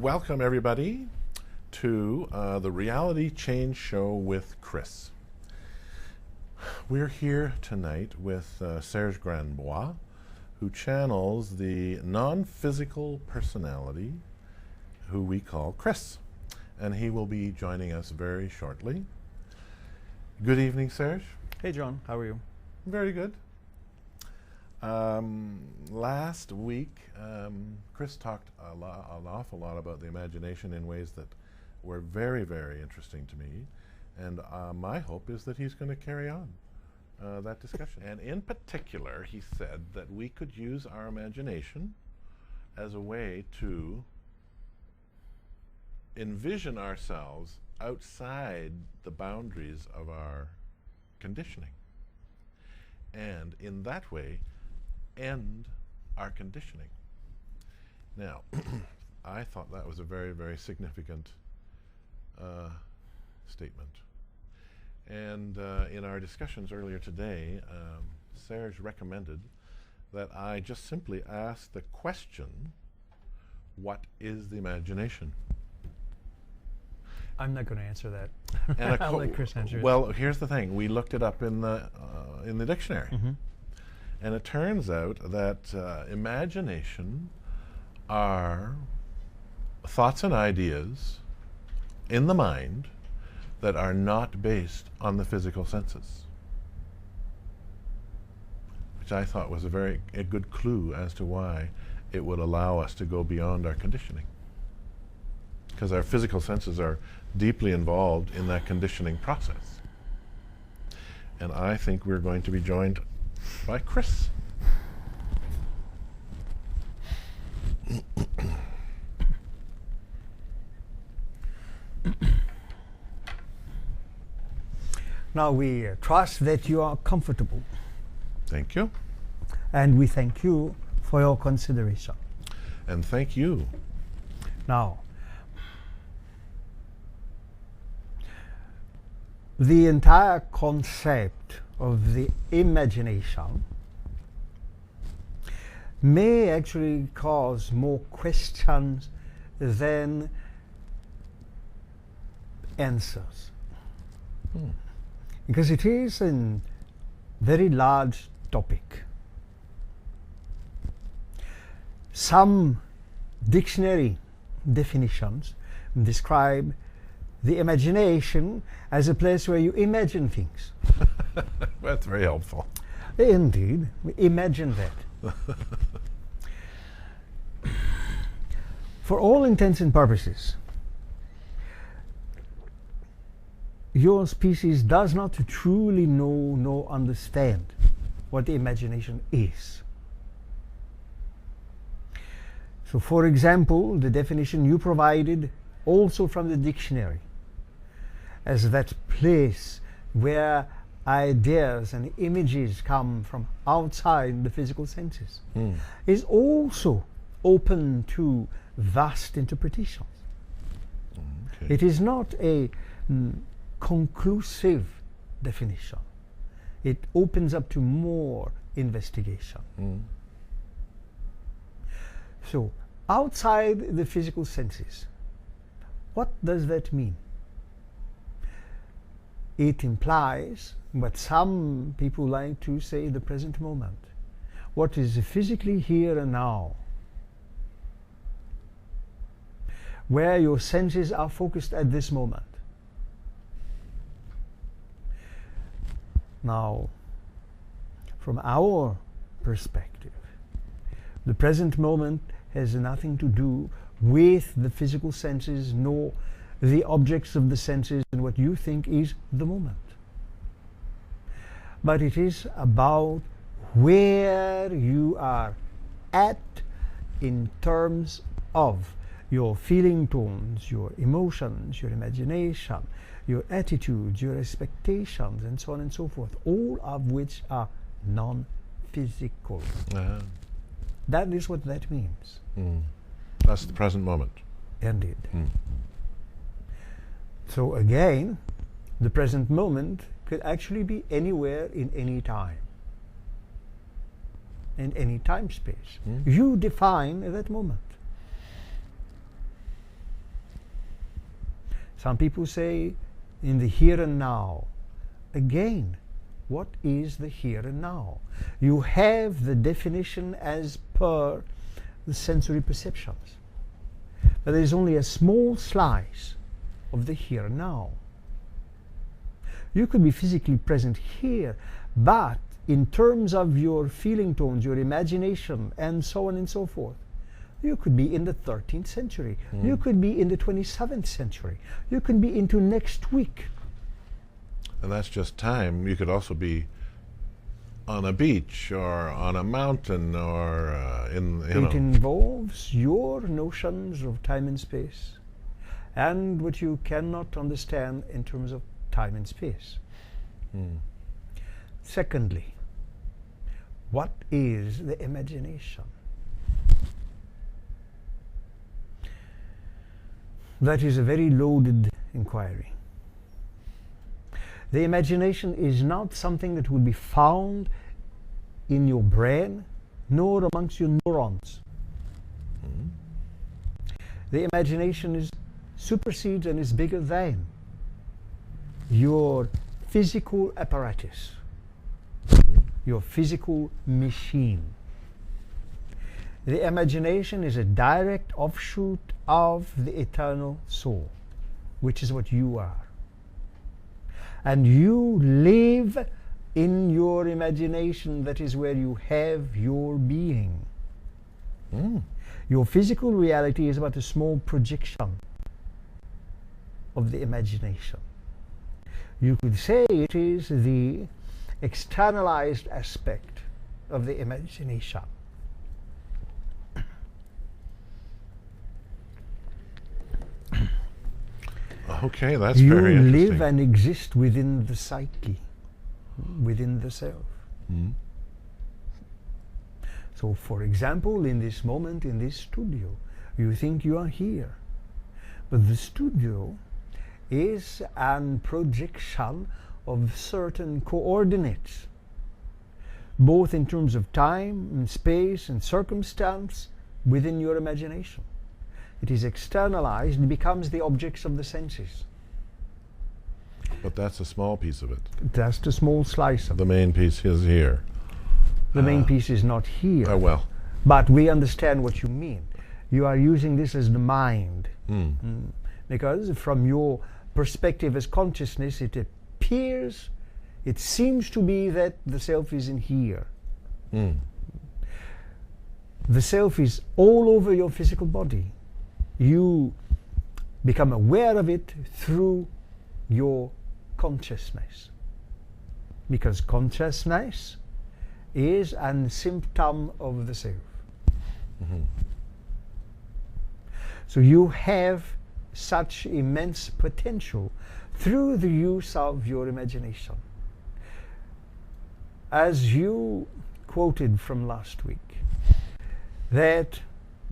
Welcome everybody to the Reality Change Show with Kris. We're here tonight with Serge Granbois, who channels the non-physical personality who we call Kris, and he will be joining us very shortly. Good evening, Serge. Hey John, how are you? Very good. Last week, Kris talked an awful lot about the imagination in ways that were very, very interesting to me. And my hope is that he's going to carry on that discussion. And in particular, he said that we could use our imagination as a way to envision ourselves outside the boundaries of our conditioning. And in that way, end our conditioning. Now, I thought that was a very, very significant statement. And in our discussions earlier today, Serge recommended that I just simply ask the question, what is the imagination? I'm not going to answer that. And I'll let Kris answer it. Well, here's the thing. We looked it up in the dictionary. Mm-hmm. And it turns out that imagination are thoughts and ideas in the mind that are not based on the physical senses, which I thought was a good clue as to why it would allow us to go beyond our conditioning, because our physical senses are deeply involved in that conditioning process. And I think we're going to be joined by Kris. Now we trust that you are comfortable, Thank you. and we thank you for your consideration. And thank you. Now, the entire concept of the imagination may actually cause more questions than answers. Because it is a very large topic. Some dictionary definitions describe the imagination as a place where you imagine things. That's very helpful. Indeed, imagine that. For all intents and purposes, your species does not truly know nor understand what the imagination is. So, for example, the definition you provided, also from the dictionary, as that place where ideas and images come from outside the physical senses, is also open to vast interpretations. Okay. It is not a conclusive definition. It opens up to more investigation. So, outside the physical senses, what does that mean? It implies what some people like to say, the present moment. What is physically here and now, where your senses are focused at this moment. Now, from our perspective, the present moment has nothing to do with the physical senses nor the objects of the senses and what you think is the moment. But it is about where you are at in terms of your feeling tones, your emotions, your imagination, your attitudes, your expectations, and so on and so forth, all of which are non-physical. That is what that means. That's the present moment. Indeed. So again, the present moment could actually be anywhere in any time. In any time space. You define that moment. Some people say in the here and now. Again, what is the here and now? You have the definition as per the sensory perceptions. But there is only a small slice of the here and now. You could be physically present here, but in terms of your feeling tones, your imagination, and so on and so forth, you could be in the 13th century. You could be in the 27th century. You could be into next week. And that's just time. You could also be on a beach or on a mountain or It involves your notions of time and space and what you cannot understand in terms of time and space. Secondly, what is the imagination? That is a very loaded inquiry. The imagination is not something that will be found in your brain, nor amongst your neurons. The imagination supersedes and is bigger than your physical apparatus, your physical machine. The imagination is a direct offshoot of the eternal soul, which is what you are. And you live in your imagination. That is where you have your being. Your physical reality is but a small projection of the imagination. You could say it is the externalized aspect of the imagination. Okay, that's very interesting. You live and exist within the psyche, within the self. So, for example, in this moment, in this studio, you think you are here. But the studio is a projection of certain coordinates, both in terms of time and space and circumstance within your imagination. It is externalized and becomes the objects of the senses. But that's a small piece of it. That's the small slice of The main piece is here. The main piece is not here. Well. But we understand what you mean. You are using this as the mind. Because from your perspective as consciousness, it appears, it seems to be that the self is in here. The self is all over your physical body. You become aware of it through your consciousness. Because consciousness is a symptom of the self. So you have such immense potential through the use of your imagination. As you quoted from last week, that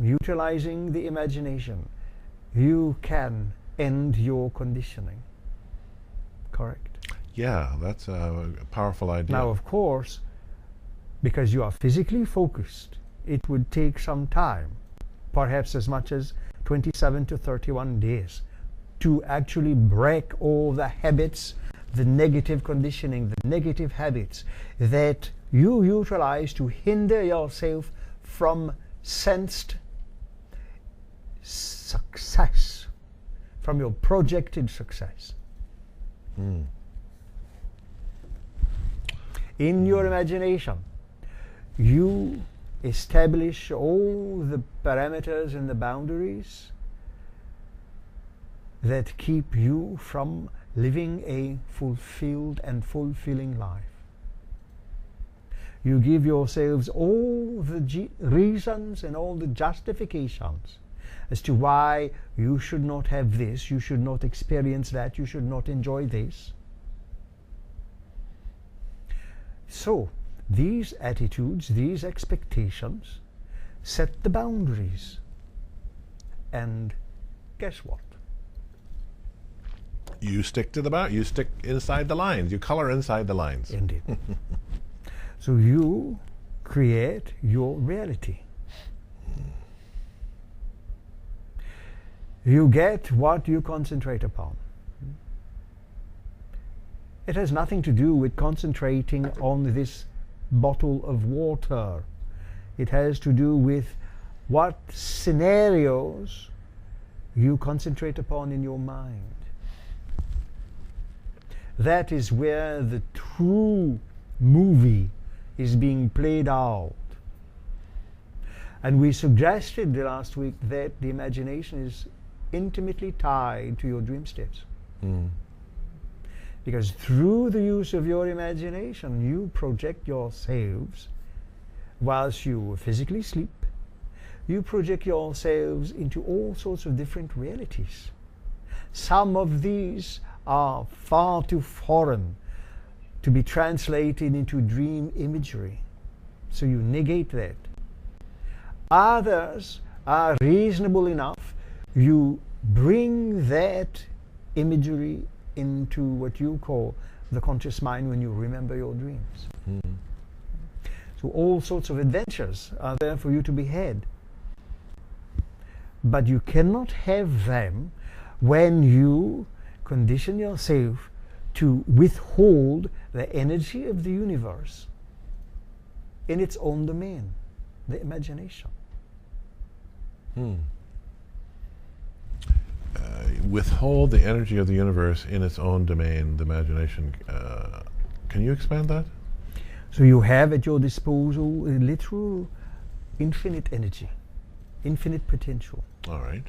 utilizing the imagination, you can end your conditioning. Correct? Yeah, that's a powerful idea. Now, of course, because you are physically focused, it would take some time, perhaps as much as 27 to 31 days, to actually break all the habits, the negative conditioning, the negative habits that you utilize to hinder yourself from sensed success, from your projected success. In your imagination, you establish all the parameters and the boundaries that keep you from living a fulfilled and fulfilling life. You give yourselves all the reasons and all the justifications as to why you should not have this, you should not experience that, you should not enjoy this. So, these attitudes, these expectations, set the boundaries. And guess what? You stick to you stick inside the lines. You color inside the lines. Indeed. So you create your reality. You get what you concentrate upon. It has nothing to do with concentrating on this bottle of water. It has to do with what scenarios you concentrate upon in your mind. That is where the true movie is being played out. And we suggested last week that the imagination is intimately tied to your dream states. Because through the use of your imagination, you project yourselves whilst you physically sleep. You project yourselves into all sorts of different realities. Some of these are far too foreign to be translated into dream imagery. So you negate that. Others are reasonable enough. You bring that imagery into what you call the conscious mind when you remember your dreams. So all sorts of adventures are there for you to be had. But you cannot have them when you condition yourself to withhold the energy of the universe in its own domain, the imagination. Withhold the energy of the universe in its own domain, the imagination. Can you expand that? So you have at your disposal a literal infinite energy, infinite potential. All right.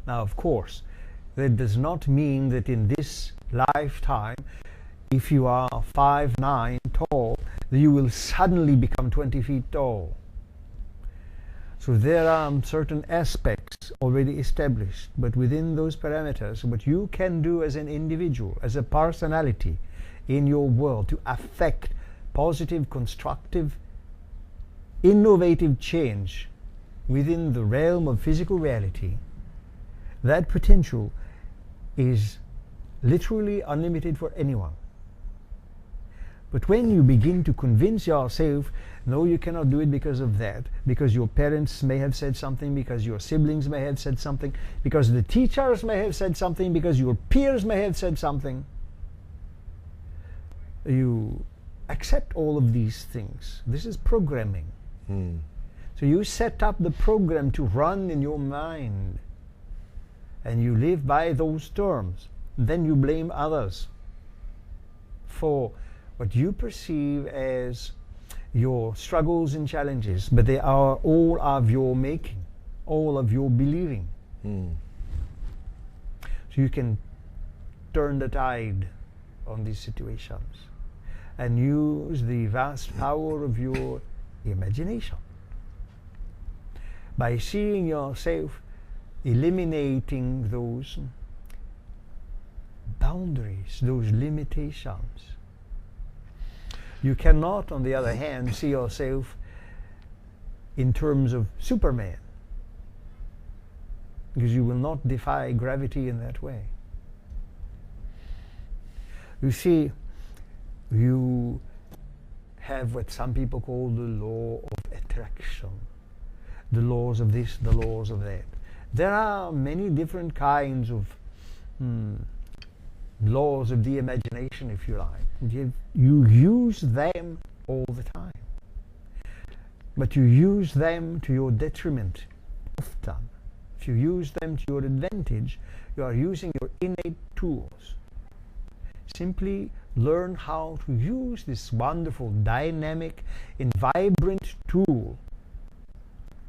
Now, of course, that does not mean that in this lifetime, if you are 5'9" tall, that you will suddenly become 20 feet tall. So there are certain aspects already established, but within those parameters, what you can do as an individual, as a personality in your world to affect positive, constructive, innovative change within the realm of physical reality, that potential is literally unlimited for anyone. But when you begin to convince yourself, no, you cannot do it because of that, because your parents may have said something, because your siblings may have said something, because the teachers may have said something, because your peers may have said something, you accept all of these things. This is programming. So you set up the program to run in your mind, and you live by those terms. Then you blame others for what you perceive as your struggles and challenges, but they are all of your making, all of your believing. So you can turn the tide on these situations and use the vast power of your imagination by seeing yourself eliminating those boundaries, those limitations. You cannot, on the other hand, see yourself in terms of Superman, because you will not defy gravity in that way. You see, you have what some people call the law of attraction, the laws of this, the laws of that. There are many different kinds of laws of the imagination, if you like. You use them all the time. But you use them to your detriment often. If you use them to your advantage, you are using your innate tools. Simply learn how to use this wonderful, dynamic, and vibrant tool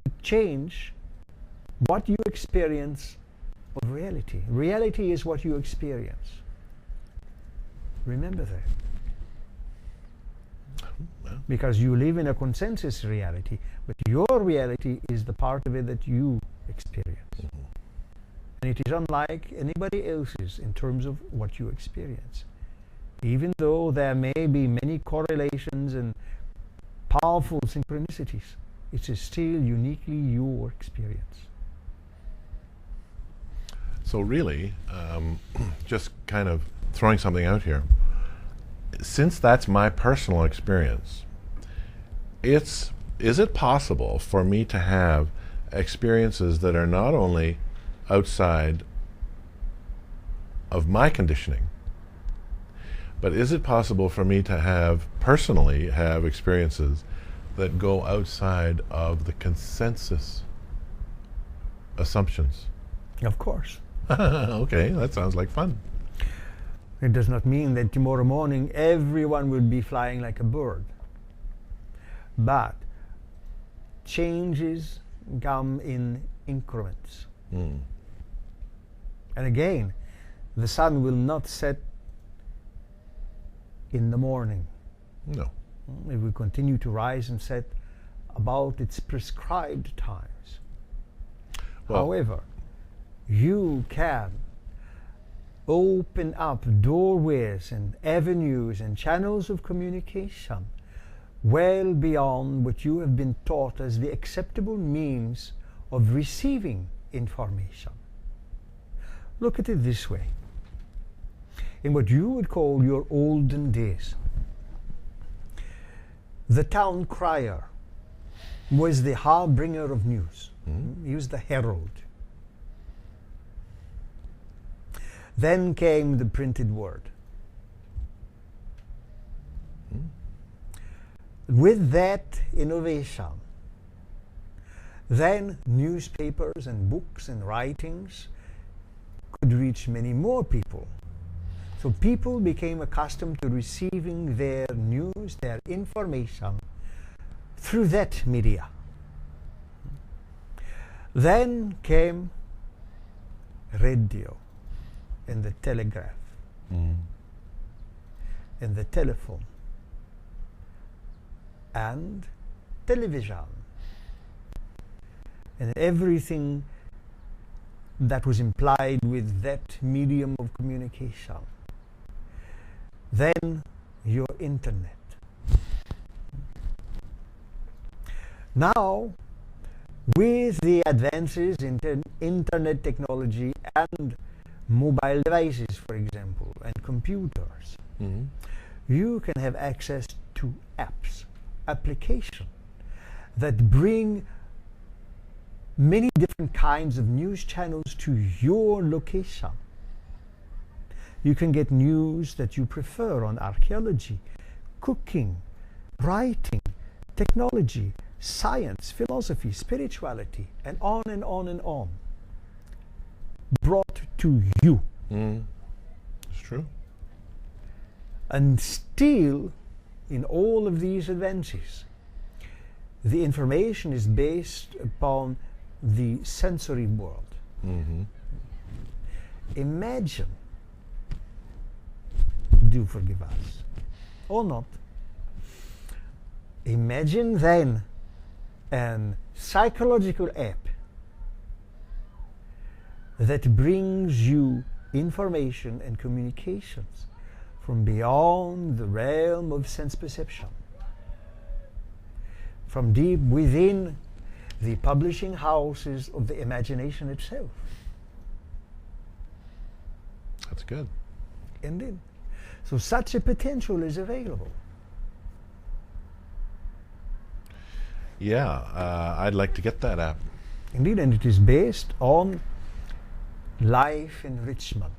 to change what you experience of reality. Reality is what you experience. Remember that. Because you live in a consensus reality, but your reality is the part of it that you experience. And it is unlike anybody else's in terms of what you experience. Even though there may be many correlations and powerful synchronicities, it is still uniquely your experience. So really, just kind of throwing something out here, since that's my personal experience, is it possible for me to have experiences that are not only outside of my conditioning. But is it possible for me to personally have experiences that go outside of the consensus assumptions? Of course. Okay, that sounds like fun. It does not mean that tomorrow morning everyone will be flying like a bird. But changes come in increments. Mm. And again, the sun will not set in the morning. No. It will continue to rise and set about its prescribed times. Well, however, you can open up doorways and avenues and channels of communication well beyond what you have been taught as the acceptable means of receiving information. Look at it this way. In what you would call your olden days, the town crier was the harbinger of news. He was the herald. Then came the printed word. With that innovation, then newspapers and books and writings could reach many more people. So people became accustomed to receiving their news, their information, through that media. Then came radio and the telegraph and the telephone and television and everything that was implied with that medium of communication. Then your internet. Now, with the advances in internet technology and mobile devices, for example, and computers, you can have access to apps, applications that bring many different kinds of news channels to your location. You can get news that you prefer on archaeology, cooking, writing, technology, science, philosophy, spirituality, and on and on and on. Brought to you. It's true. And still, in all of these advances, the information is based upon the sensory world. Imagine, do forgive us, or not, imagine then an psychological app that brings you information and communications from beyond the realm of sense perception, from deep within the publishing houses of the imagination itself. That's good. Indeed. So such a potential is available. Yeah, I'd like to get that app. Indeed, and it is based on life enrichment.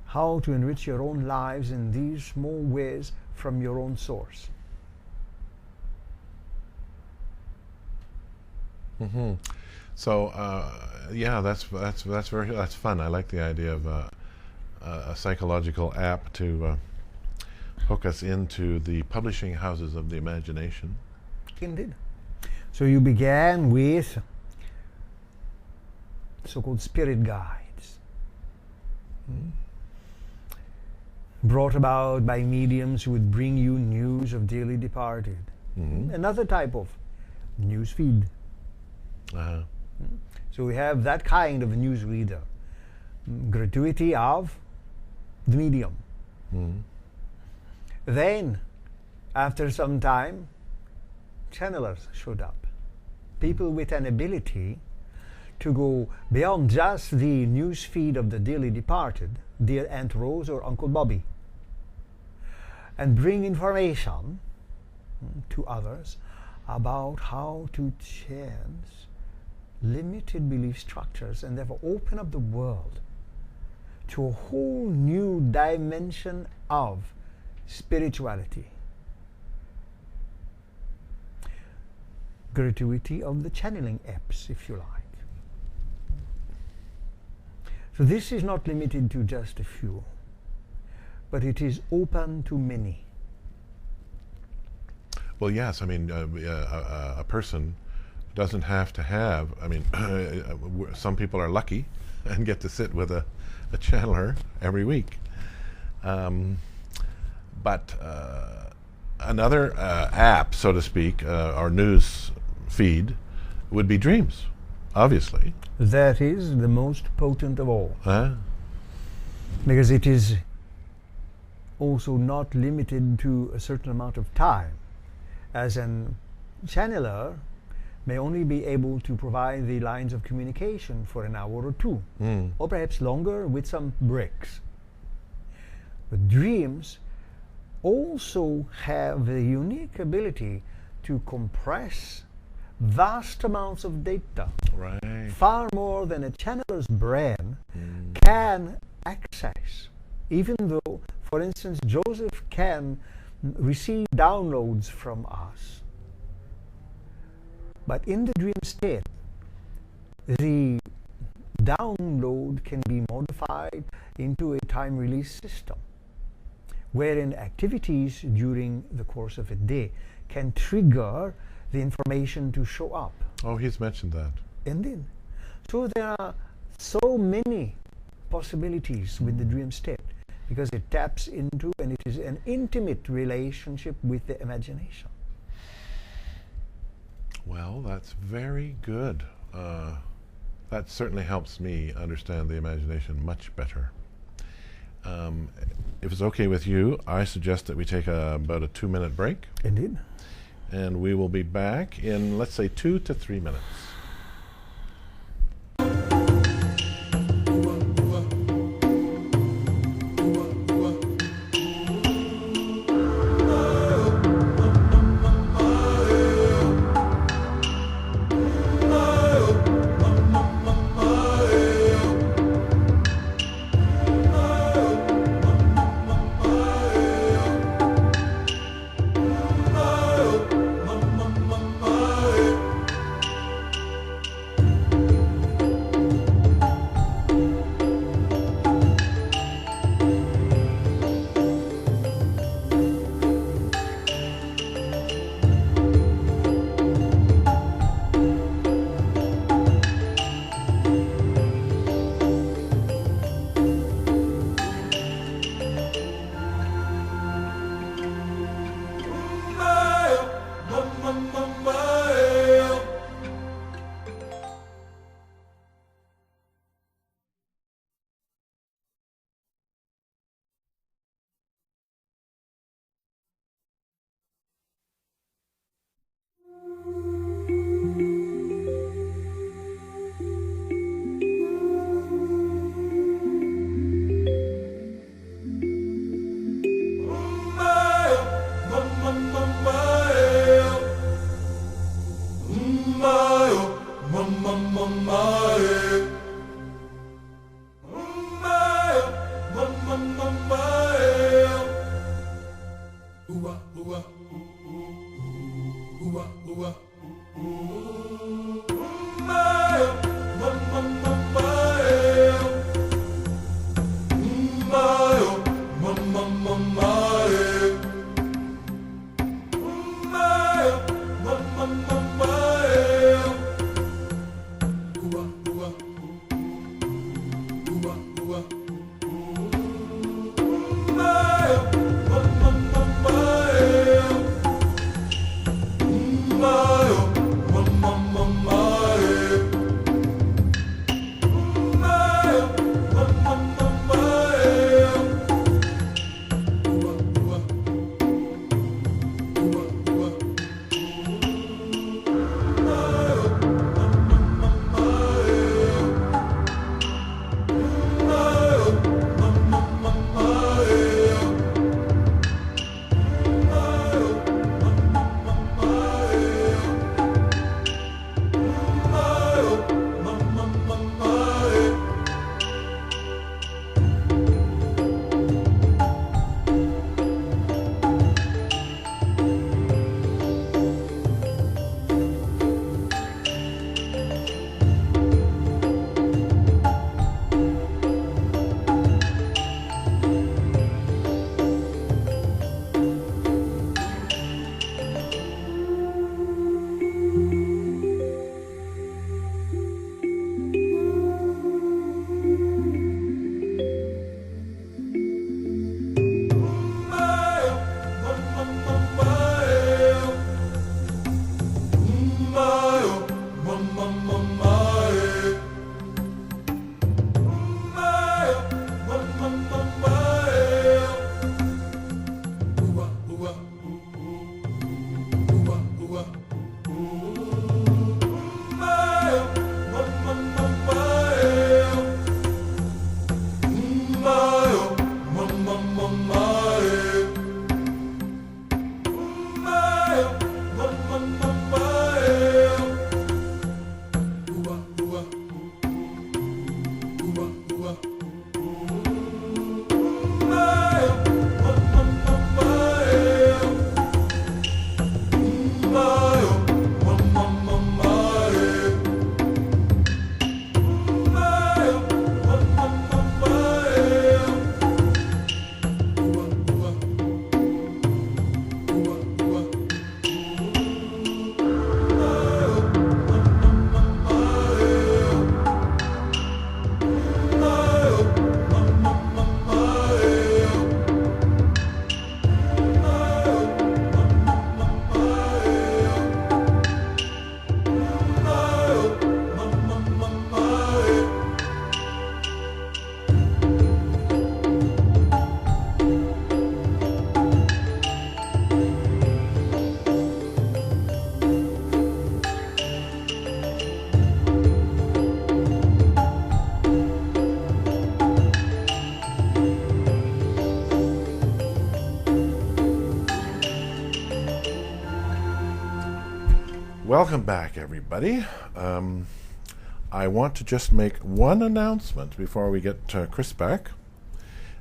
How to enrich your own lives in these small ways from your own source. So, yeah, that's fun. I like the idea of a psychological app to hook us into the publishing houses of the imagination. Indeed. So you began with so-called spirit guides, brought about by mediums who would bring you news of dearly departed. Another type of news feed. So we have that kind of a news reader. Gratuity of the medium. Then, after some time, channelers showed up. People with an ability to go beyond just the news feed of the dearly departed, dear Aunt Rose or Uncle Bobby, and bring information to others about how to chance limited belief structures and therefore open up the world to a whole new dimension of spirituality. Gratuity of the channeling apps, if you like. So this is not limited to just a few, but it is open to many. Well, yes, I mean, a person doesn't have to have, I mean, some people are lucky and get to sit with a channeler every week. But another app, so to speak, or news feed would be dreams, obviously. That is the most potent of all. Because it is also not limited to a certain amount of time, as an channeler may only be able to provide the lines of communication for an hour or two, or perhaps longer with some breaks. But dreams also have the unique ability to compress vast amounts of data, right, far more than a channeler's brain can access. Even though, for instance, Joseph can receive downloads from us. But in the dream state, the download can be modified into a time release system, wherein activities during the course of a day can trigger the information to show up. Oh, he's mentioned that. Indeed. So there are so many possibilities with the dream state, because it taps into, and it is an intimate relationship with the imagination. Well, that's very good. That certainly helps me understand the imagination much better. If it's okay with you, I suggest that we take about a 2-minute break. Indeed. And we will be back in, let's say, 2 to 3 minutes. Welcome back, everybody. I want to just make one announcement before we get Kris back,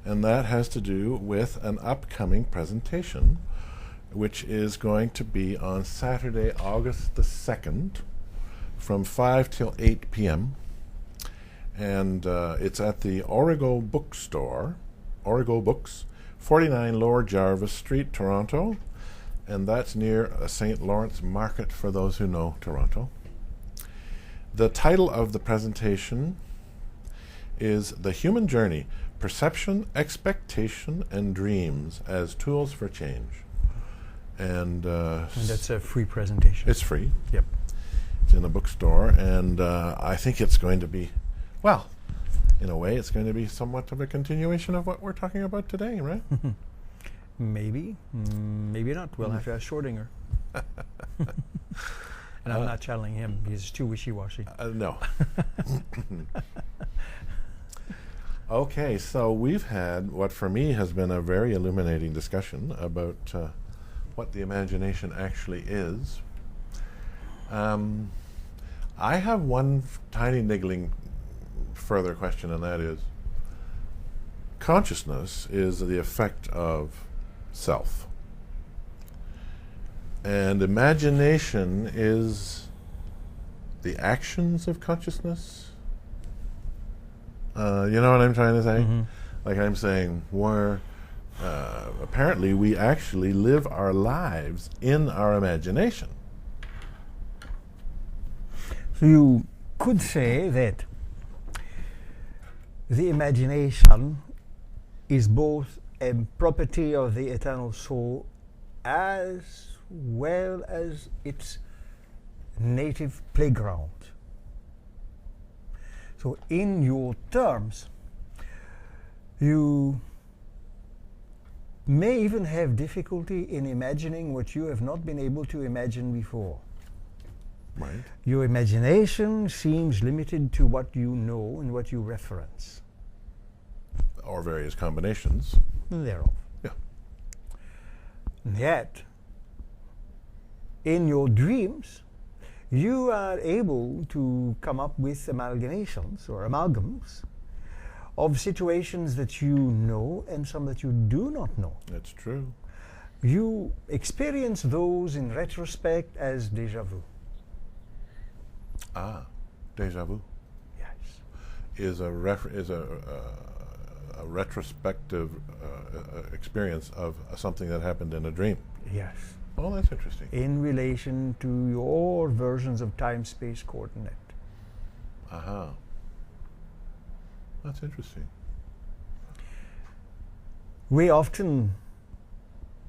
and that has to do with an upcoming presentation, which is going to be on Saturday, August the 2nd, from 5 till 8 p.m., and it's at the Origo Bookstore, Origo Books, 49 Lower Jarvis Street, Toronto, and that's near St. Lawrence Market for those who know Toronto. The title of the presentation is The Human Journey, Perception, Expectation, and Dreams as Tools for Change. And that's a free presentation. It's free. Yep. It's in a bookstore, and I think it's going to be, well, in a way, it's going to be somewhat of a continuation of what we're talking about today, right? Maybe. Maybe not. We'll have to ask Schrodinger. And I'm not channeling him. He's too wishy-washy. No. Okay, so we've had what for me has been a very illuminating discussion about what the imagination actually is. I have one tiny niggling further question, and that is, consciousness is the effect of self. And imagination is the actions of consciousness. You know what I'm trying to say? Mm-hmm. Like I'm saying, apparently we actually live our lives in our imagination. So you could say that the imagination is both a property of the eternal soul as well as its native playground. So in your terms, you may even have difficulty in imagining what you have not been able to imagine before. Right. Your imagination seems limited to what you know and what you reference. Or various combinations. Thereof. Yeah. And yet, in your dreams, you are able to come up with amalgamations or amalgams of situations that you know and some that you do not know. That's true. You experience those in retrospect as déjà vu. Ah, déjà vu Yes. is a retrospective experience of something that happened in a dream. Yes. Oh, that's interesting. In relation to your versions of time-space coordinate. Aha. That's interesting. We often,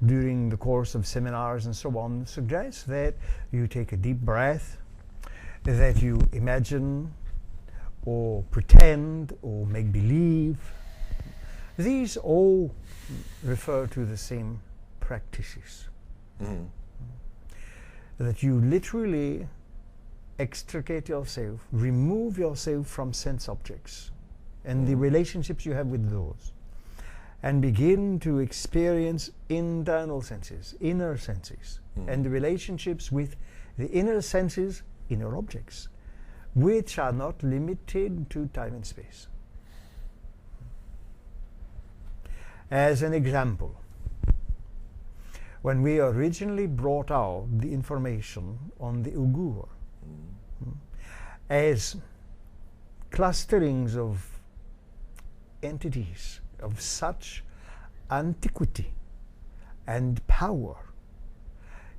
during the course of seminars and so on, suggest that you take a deep breath, that you imagine or pretend or make believe. These all refer to the same practices. Mm-hmm. That you literally extricate yourself, remove yourself from sense objects and the relationships you have with those, and begin to experience internal senses, inner senses, and the relationships with the inner senses, inner objects, which are not limited to time and space. As an example, when we originally brought out the information on the Uyghur as clusterings of entities of such antiquity and power,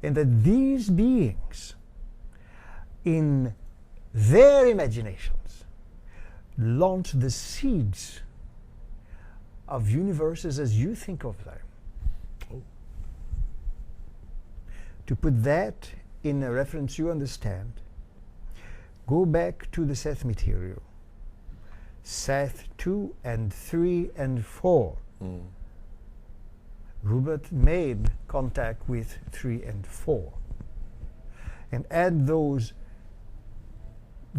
and that these beings in their imaginations launch the seeds of universes as you think of them. Oh. To put that in a reference you understand, go back to the Seth material. Seth 2 and 3 and 4. Rupert made contact with 3 and 4. And add those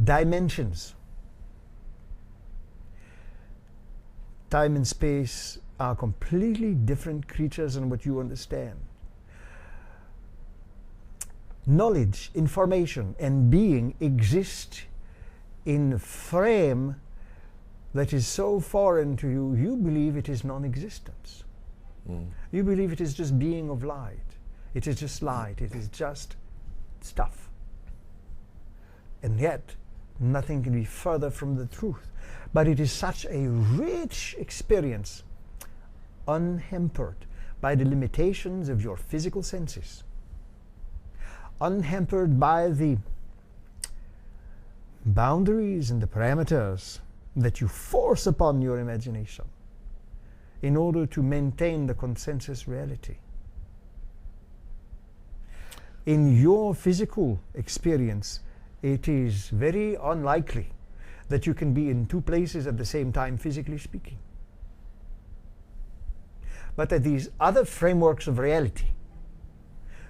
dimensions. Time and space are completely different creatures than what you understand. knowledge, information, and being exist in a frame that is so foreign to you, you believe it is non-existence. You believe it is just being of light. It is just light. It is just stuff. And yet, nothing can be further from the truth. But it is such a rich experience, unhampered by the limitations of your physical senses, unhampered by the boundaries and the parameters that you force upon your imagination in order to maintain the consensus reality. In your physical experience, it is very unlikely that you can be in two places at the same time, physically speaking. But at these other frameworks of reality,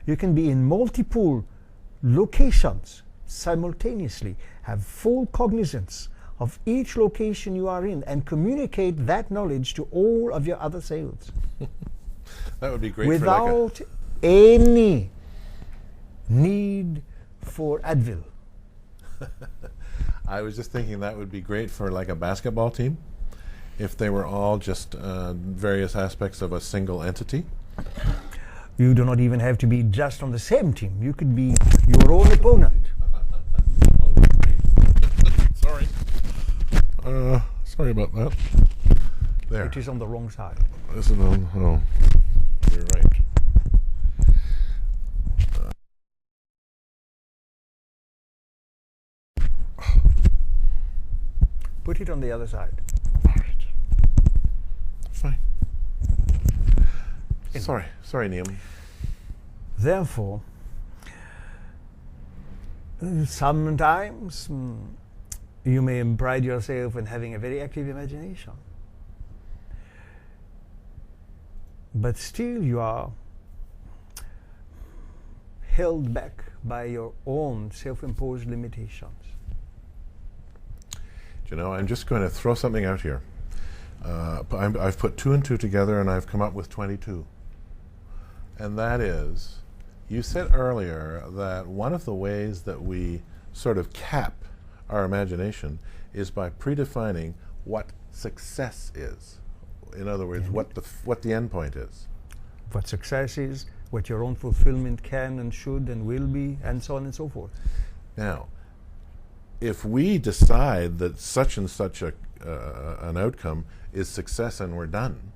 you can be in multiple locations simultaneously, have full cognizance of each location you are in, and communicate that knowledge to all of your other selves. That would be great without any need for Advil. I was just thinking that would be great for like a basketball team, if they were all just various aspects of a single entity. You do not even have to be just on the same team. You could be your own opponent. Sorry. Sorry about that. There. It is on the wrong side. This is on. Oh, you're right. Put it on the other side. All right. Fine. Sorry, Neil. Therefore, sometimes you may pride yourself in having a very active imagination. But still you are held back by your own self-imposed limitations. You know, I'm just going to throw something out here. I've put 2 and 2 together and I've come up with 22. And that is, you said earlier that one of the ways that we sort of cap our imagination is by predefining what success is. In other words, what the end point is. What success is, what your own fulfillment can and should and will be, and so on and so forth. Now, if we decide that such and such an outcome is success and we're done,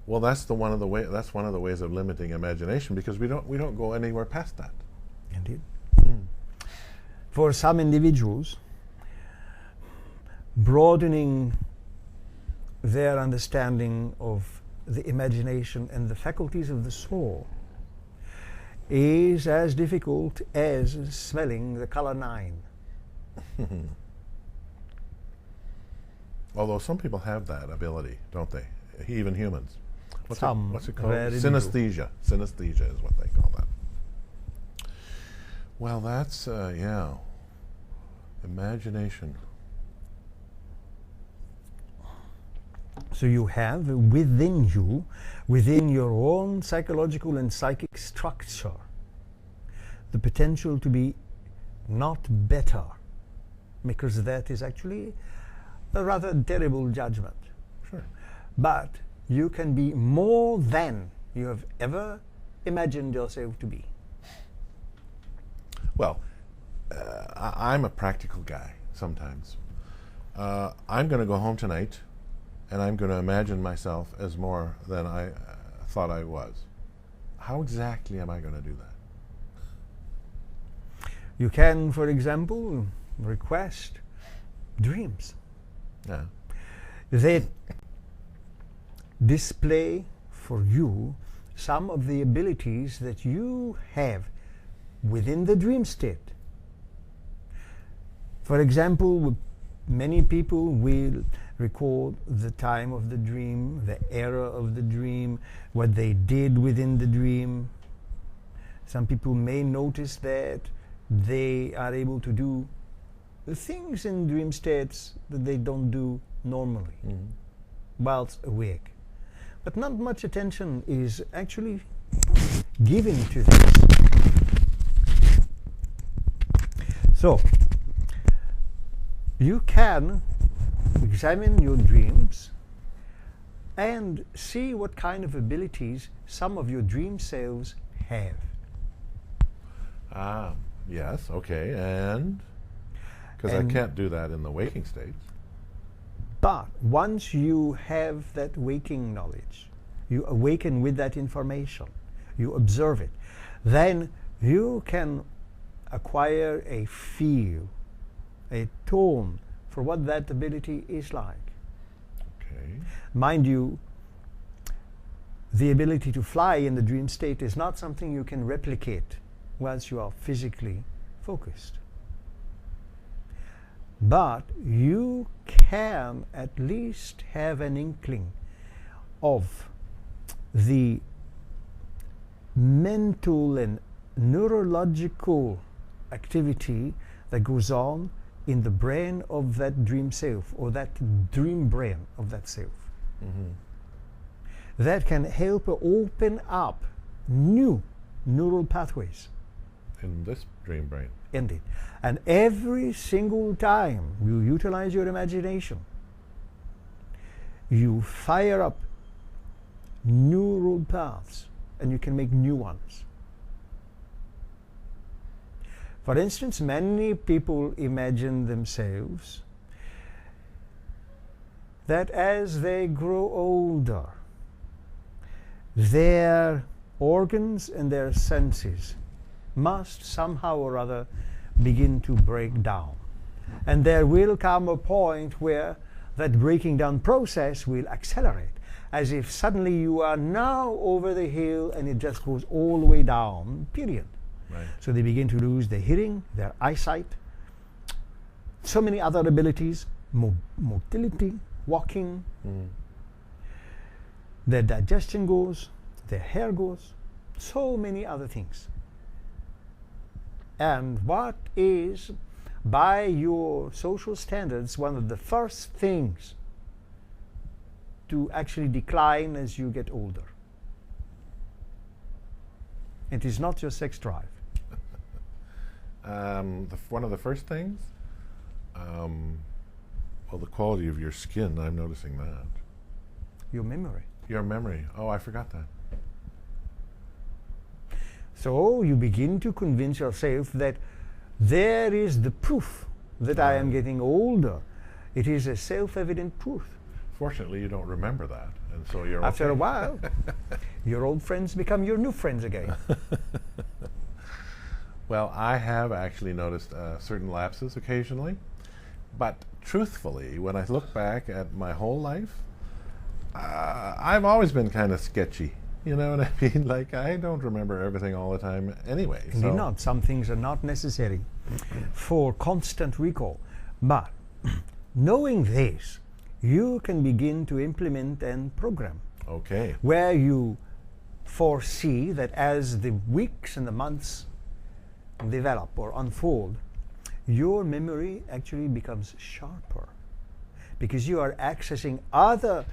well, that's one of the ways of limiting imagination, because we don't go anywhere past that. Indeed. For some individuals, broadening their understanding of the imagination and the faculties of the soul is as difficult as smelling the color 9. Although some people have that ability, don't they? Even humans. What's it called? Very Synesthesia. Synesthesia is what they call that. Well, that's, yeah. Imagination. So you have within you, within your own psychological and psychic structure, the potential to be not better, because that is actually a rather terrible judgment. Sure. But you can be more than you have ever imagined yourself to be. Well, I'm a practical guy sometimes. I'm going to go home tonight and I'm going to imagine myself as more than I thought I was. How exactly am I going to do that? You can, for example, request dreams. Yeah. They display for you some of the abilities that you have within the dream state. For example, many people will record the time of the dream, the era of the dream, what they did within the dream. Some people may notice that they are able to do the things in dream states that they don't do normally whilst awake. But not much attention is actually given to this. So, you can examine your dreams and see what kind of abilities some of your dream selves have. Ah, yes, okay, and? Because I can't do that in the waking states. But once you have that waking knowledge, you awaken with that information, you observe it, then you can acquire a feel, a tone for what that ability is like. Okay. Mind you, the ability to fly in the dream state is not something you can replicate once you are physically focused. But you can at least have an inkling of the mental and neurological activity that goes on in the brain of that dream self, or that dream brain of that self. Mm-hmm. That can help open up new neural pathways. In this dream brain. Indeed. And every single time you utilize your imagination, you fire up neural paths and you can make new ones. For instance, many people imagine themselves that as they grow older, their organs and their senses must somehow or other begin to break down. And there will come a point where that breaking down process will accelerate, as if suddenly you are now over the hill and it just goes all the way down, period. Right. So they begin to lose their hearing, their eyesight, so many other abilities, motility, walking, their digestion goes, their hair goes, so many other things. And what is, by your social standards, one of the first things to actually decline as you get older? It is not your sex drive. One of the first things? Well, the quality of your skin, I'm noticing that. Your memory. Your memory. Oh, I forgot that. So you begin to convince yourself that there is the proof that I am getting older. It is a self-evident truth. Fortunately, you don't remember that, and so you're After okay. a while, your old friends become your new friends again. Well, I have actually noticed certain lapses occasionally, but truthfully, when I look back at my whole life, I've always been kind of sketchy. You know what I mean? Like, I don't remember everything all the time anyway. Indeed not. Some things are not necessary for constant recall. But knowing this, you can begin to implement and program. Okay. Where you foresee that as the weeks and the months develop or unfold, your memory actually becomes sharper, because you are accessing other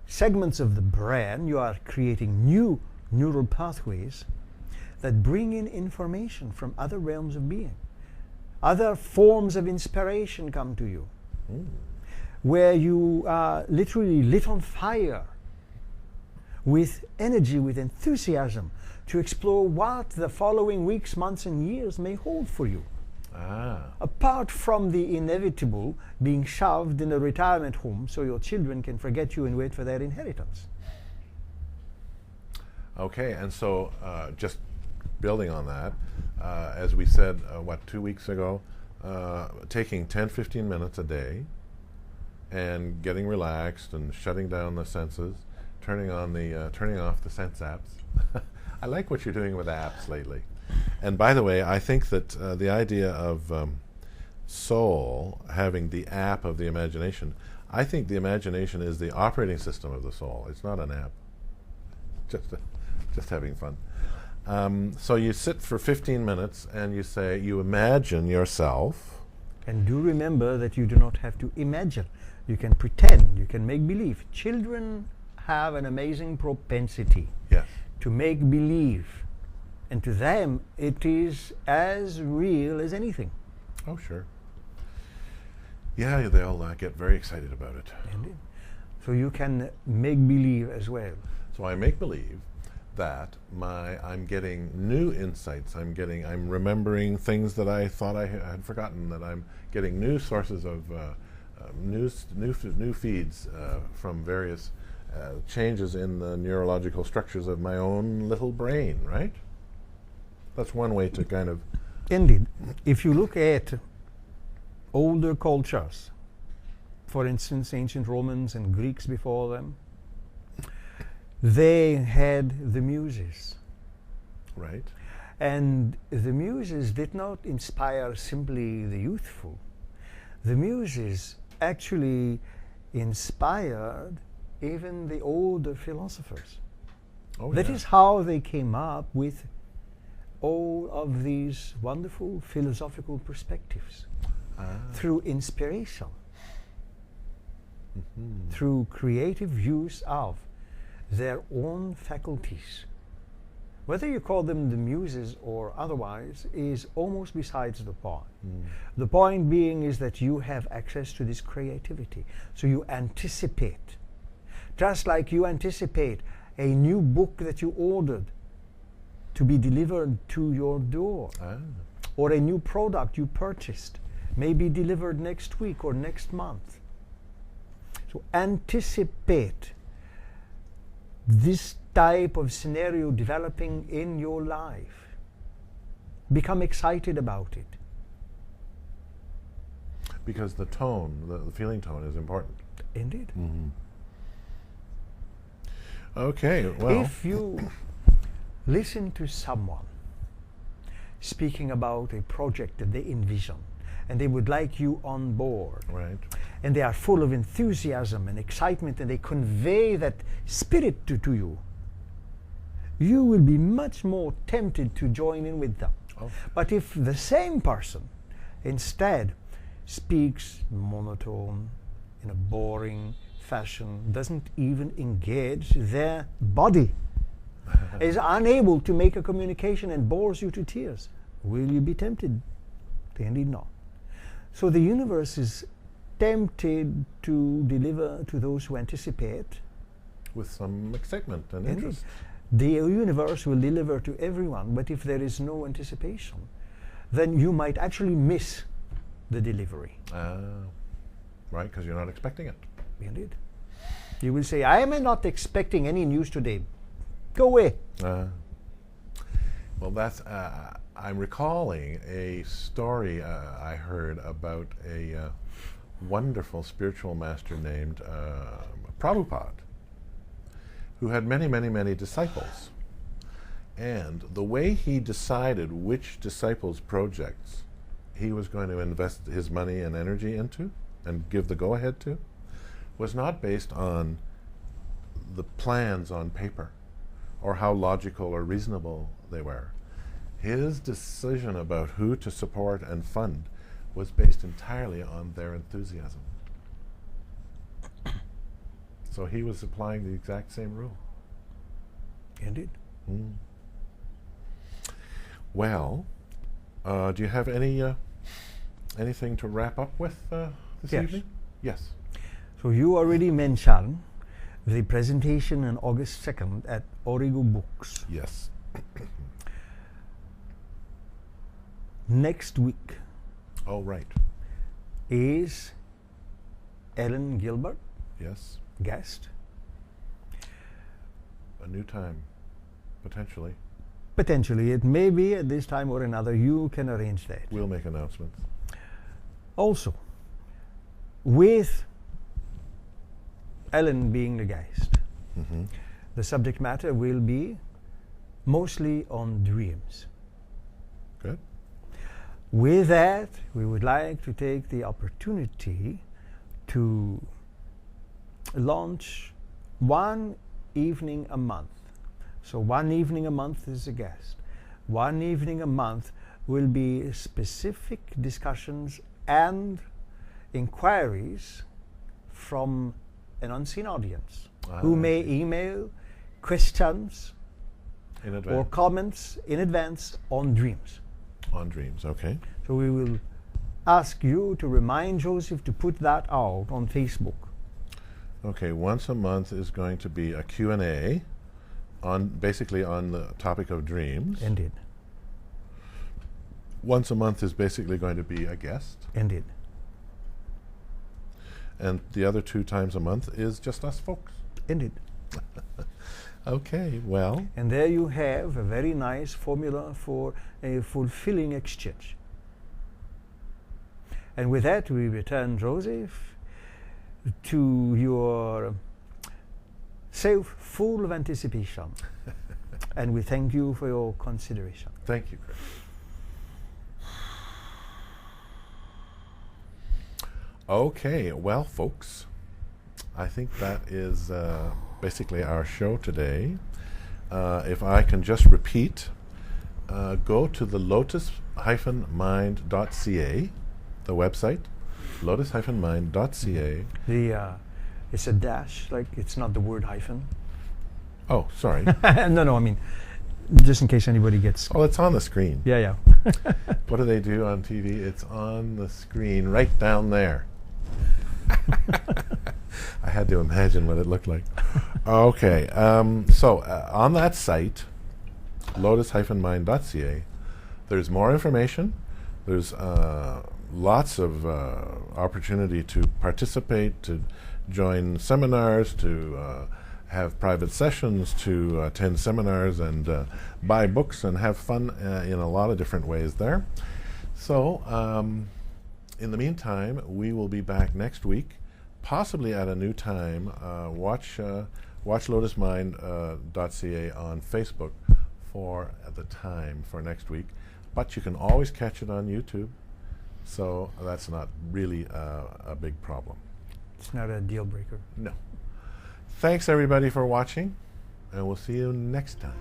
segments of the brain. You are creating new neural pathways that bring in information from other realms of being. Other forms of inspiration come to you, where you are literally lit on fire with energy, with enthusiasm to explore what the following weeks, months, and years may hold for you. Apart from the inevitable being shoved in a retirement home so your children can forget you and wait for their inheritance. Okay, and so just building on that, as we said, 2 weeks ago, taking 10-15 minutes a day and getting relaxed and shutting down the senses, turning off the sense apps. I like what you're doing with apps lately. And by the way, I think that the idea of soul having the app of the imagination, I think the imagination is the operating system of the soul. It's not an app. Just having fun. So you sit for 15 minutes and you imagine yourself. And do remember that you do not have to imagine. You can pretend, you can make believe. Children have an amazing propensity to make believe. And to them, it is as real as anything. Oh, sure. Yeah, they'll get very excited about it. Indeed. So you can make believe as well. So I make believe that I'm getting new insights. I'm remembering things that I thought I had forgotten. That I'm getting new sources of new feeds from various changes in the neurological structures of my own little brain. Right. That's one way to kind of. Indeed. If you look at older cultures, for instance, ancient Romans and Greeks before them, they had the muses. Right. And the muses did not inspire simply the youthful. The muses actually inspired even the older philosophers. Oh, That yeah. is how they came up with all of these wonderful philosophical perspectives. Through inspiration, through creative use of their own faculties. Whether you call them the muses or otherwise is almost besides the point. The point being is that you have access to this creativity. So you anticipate. Just like you anticipate a new book that you ordered to be delivered to your door, or a new product you purchased may be delivered next week or next month. So anticipate this type of scenario developing in your life. Become excited about it. Because the tone, the feeling tone is important. Indeed. Okay, well. If you listen to someone speaking about a project that they envision, and they would like you on board. Right. And they are full of enthusiasm and excitement, and they convey that spirit to you. You will be much more tempted to join in with them. Oh. But if the same person instead speaks monotone, in a boring fashion, doesn't even engage their body, is unable to make a communication and bores you to tears, will you be tempted? Indeed not. So the universe is tempted to deliver to those who anticipate. With some excitement and Indeed. interest. The universe will deliver to everyone, but if there is no anticipation, then you might actually miss the delivery. Right, because you're not expecting it. Indeed. You will say, I am not expecting any news today. Go away. Well, that's. I'm recalling a story I heard about a wonderful spiritual master named Prabhupada, who had many, many, many disciples. And the way he decided which disciples' projects he was going to invest his money and energy into and give the go-ahead to was not based on the plans on paper or how logical or reasonable they were. His decision about who to support and fund was based entirely on their enthusiasm. So he was applying the exact same rule. Indeed. Well, do you have anything to wrap up with this Yes. evening? Yes. So you already mentioned the presentation on August 2nd at Origo Books. Yes. Next week Oh, right. is Ellen Gilbert, Yes. guest. A new time, potentially. Potentially, it may be at this time or another. You can arrange that. We'll make announcements. Also, with Ellen being the guest, the subject matter will be mostly on dreams. Good. With that, we would like to take the opportunity to launch one evening a month. So one evening a month is a guest. One evening a month will be specific discussions and inquiries from an unseen audience who may email questions In or advance. comments in advance on dreams. On dreams, okay. So we will ask you to remind Joseph to put that out on Facebook. Okay, once a month is going to be a Q&A basically on the topic of dreams. Indeed. Once a month is basically going to be a guest. Indeed. And the other 2 times a month is just us folks. Indeed. Okay, well. And there you have a very nice formula for a fulfilling exchange. And with that, we return, Joseph, to your self full of anticipation. And we thank you for your consideration. Thank you, Kris. Okay, well, folks, I think that is basically our show today. If I can just repeat, go to the lotus-mind.ca, the website, lotus-mind.ca. It's a dash, like it's not the word hyphen. Oh, sorry. No, I mean, just in case anybody gets... Oh, it's on the screen. Yeah. What do they do on TV? It's on the screen right down there. I had to imagine what it looked like. Okay, so on that site, lotus-mind.ca, there's more information. There's lots of opportunity to participate, to join seminars, to have private sessions, to attend seminars and buy books and have fun in a lot of different ways there. So in the meantime, we will be back next week, possibly at a new time. Watch lotusmind.ca on Facebook for the time for next week. But you can always catch it on YouTube, so that's not really a big problem. It's not a deal breaker. No. Thanks, everybody, for watching, and we'll see you next time.